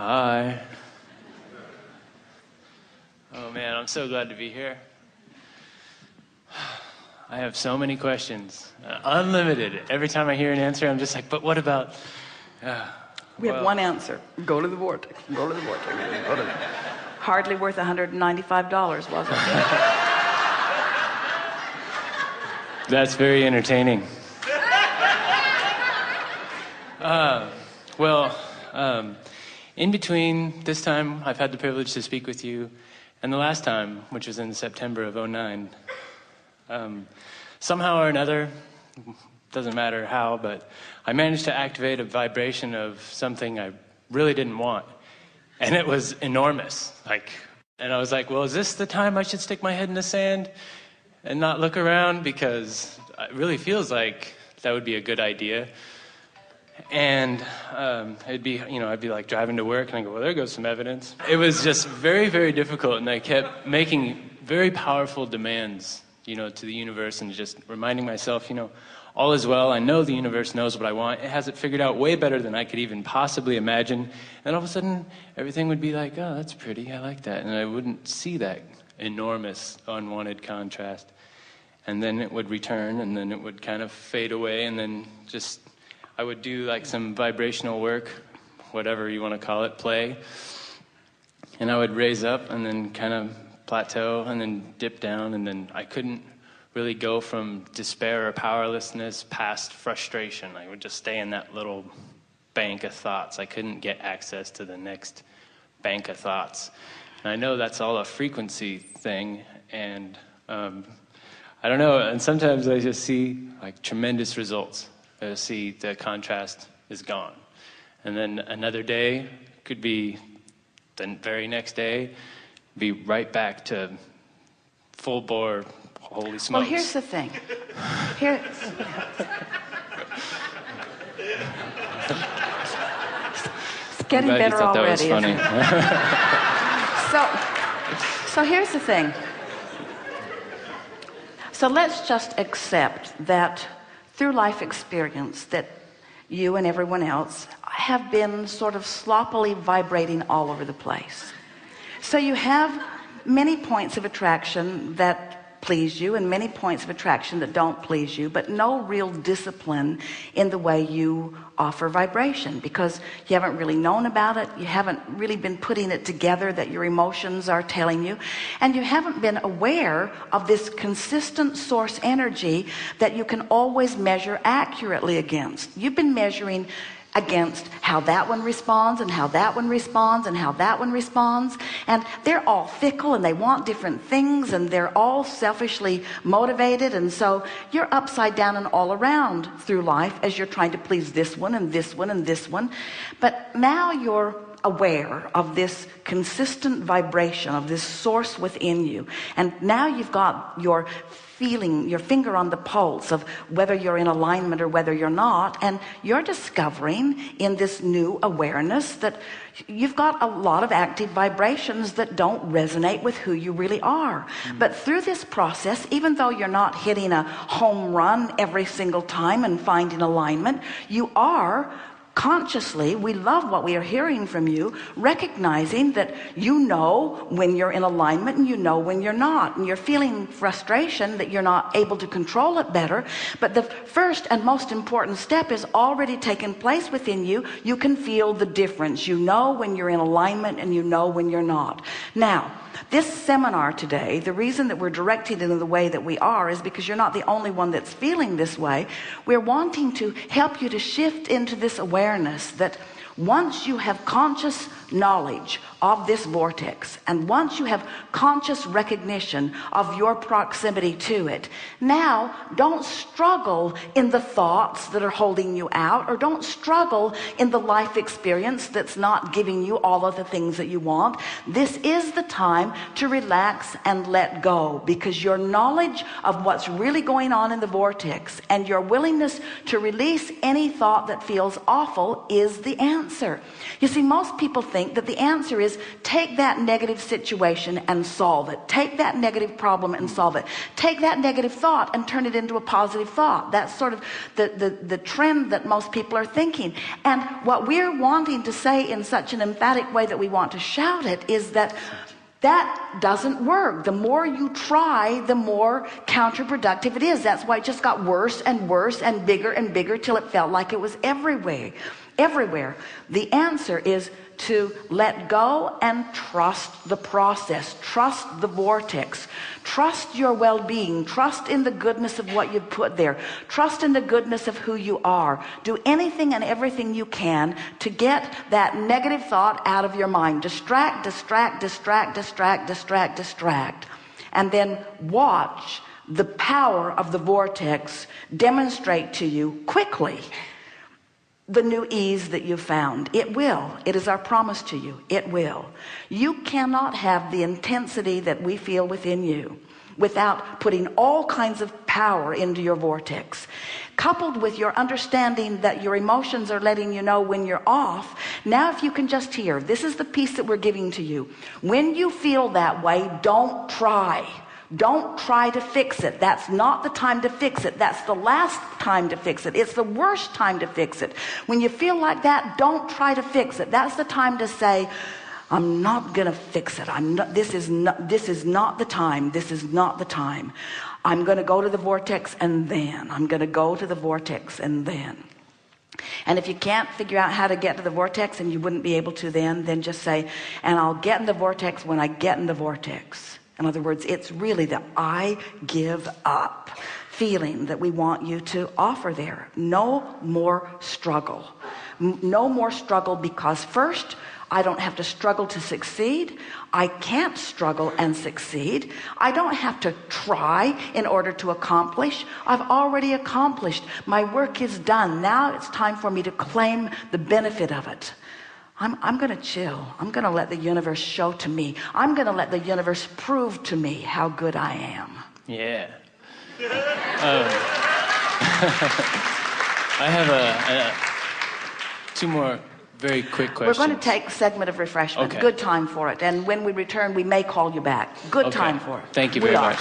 Hi. Oh man, I'm so glad to be here. I have so many questions, unlimited. Every time I hear an answer, I'm just like, but what about... We have one answer. Go to the vortex. Go to the vortex. Go to the... Hardly worth $195, was it? That's very entertaining. In between this time I've had the privilege to speak with you and the last time, which was in September of '09, somehow or another, doesn't matter how, but I managed to activate a vibration of something I really didn't want. And it was enormous. And I was like, well, is this the time I should stick my head in the sand and not look around? Because it really feels like that would be a good idea. And it'd be, I'd be like driving to work and I go, well, there goes some evidence. It was just very, very difficult. And I kept making very powerful demands, to the universe and just reminding myself, all is well. I know the universe knows what I want. It has it figured out way better than I could even possibly imagine. And all of a sudden, everything would be like, oh, that's pretty. I like that. And I wouldn't see that enormous, unwanted contrast. And then it would return, and then it would kind of fade away, and then just... I would do like some vibrational work, whatever you want to call it, play. And I would raise up and then kind of plateau and then dip down. And then I couldn't really go from despair or powerlessness past frustration. I would just stay in that little bank of thoughts. I couldn't get access to the next bank of thoughts. And I know that's all a frequency thing. And I don't know. And sometimes I just see like tremendous results. See the contrast is gone. And then another day could be the very next day, be right back to full bore, holy smokes. Well, here's the thing. It's getting better already. That was funny. So here's the thing. So let's just accept that through life experience that you and everyone else have been sort of sloppily vibrating all over the place. So you have many points of attraction that please you and many points of attraction that don't please you, but no real discipline in the way you offer vibration because you haven't really known about it. You haven't really been putting it together that your emotions are telling you, and you haven't been aware of this consistent source energy that you can always measure accurately against. You've been measuring against how that one responds and how that one responds and how that one responds, and they're all fickle and they want different things and they're all selfishly motivated, and so you're upside down and all around through life as you're trying to please this one and this one and this one. But now you're aware of this consistent vibration of this source within you, and now you've got your feeling, your finger on the pulse of whether you're in alignment or whether you're not, and you're discovering in this new awareness that you've got a lot of active vibrations that don't resonate with who you really are. But through this process, even though you're not hitting a home run every single time and finding alignment, you are consciously, we love what we are hearing from you, recognizing that you know when you're in alignment and you know when you're not, and you're feeling frustration that you're not able to control it better. But the first and most important step is already taken place within you. You can feel the difference. You know when you're in alignment and you know when you're not. Now, this seminar today, the reason that we're directed in the way that we are is because you're not the only one that's feeling this way. We're wanting to help you to shift into this awareness that once you have conscious knowledge of this vortex, and once you have conscious recognition of your proximity to it, now don't struggle in the thoughts that are holding you out, or don't struggle in the life experience that's not giving you all of the things that you want. This is the time time to relax and let go, because your knowledge of what's really going on in the vortex and your willingness to release any thought that feels awful is the answer. You see, most people think that the answer is take that negative situation and solve it. Take that negative problem and solve it. Take that negative thought and turn it into a positive thought. That's sort of the trend that most people are thinking. And what we're wanting to say in such an emphatic way that we want to shout it is that that doesn't work. The more you try, the more counterproductive it is. That's why it just got worse and worse and bigger till it felt like it was everywhere. The answer is to let go and trust the process. Trust the vortex. Trust your well-being. Trust in the goodness of what you've put there. Trust in the goodness of who you are. Do anything and everything you can to get that negative thought out of your mind. Distract. And then watch the power of the vortex demonstrate to you quickly the new ease that you found. It will. It is our promise to you. It will. You cannot have the intensity that we feel within you without putting all kinds of power into your vortex, coupled with your understanding that your emotions are letting you know when you're off. Now, if you can just hear, this is the piece that we're giving to you. When you feel that way, don't try to fix it. That's not the time to fix it. That's the last time to fix it. It's the worst time to fix it. When you feel like that, don't try to fix it. That's the time to say, I'm not gonna fix it. This is not the time. This is not the time. I'm gonna go to the vortex and then. I'm gonna go to the vortex and then. And if you can't figure out how to get to the vortex, and you wouldn't be able to then just say, and I'll get in the vortex when I get in the vortex. In other words, it's really the I give up feeling that we want you to offer there. No more struggle. No more struggle, because first, I don't have to struggle to succeed. I can't struggle and succeed. I don't have to try in order to accomplish. I've already accomplished. My work is done. Now it's time for me to claim the benefit of it. I'm going to chill. I'm going to let the universe show to me. I'm going to let the universe prove to me how good I am. Yeah. I have two more very quick questions. We're going to take a segment of refreshment. Okay. Good time for it. And when we return, we may call you back. Good time for it. Thank you very much.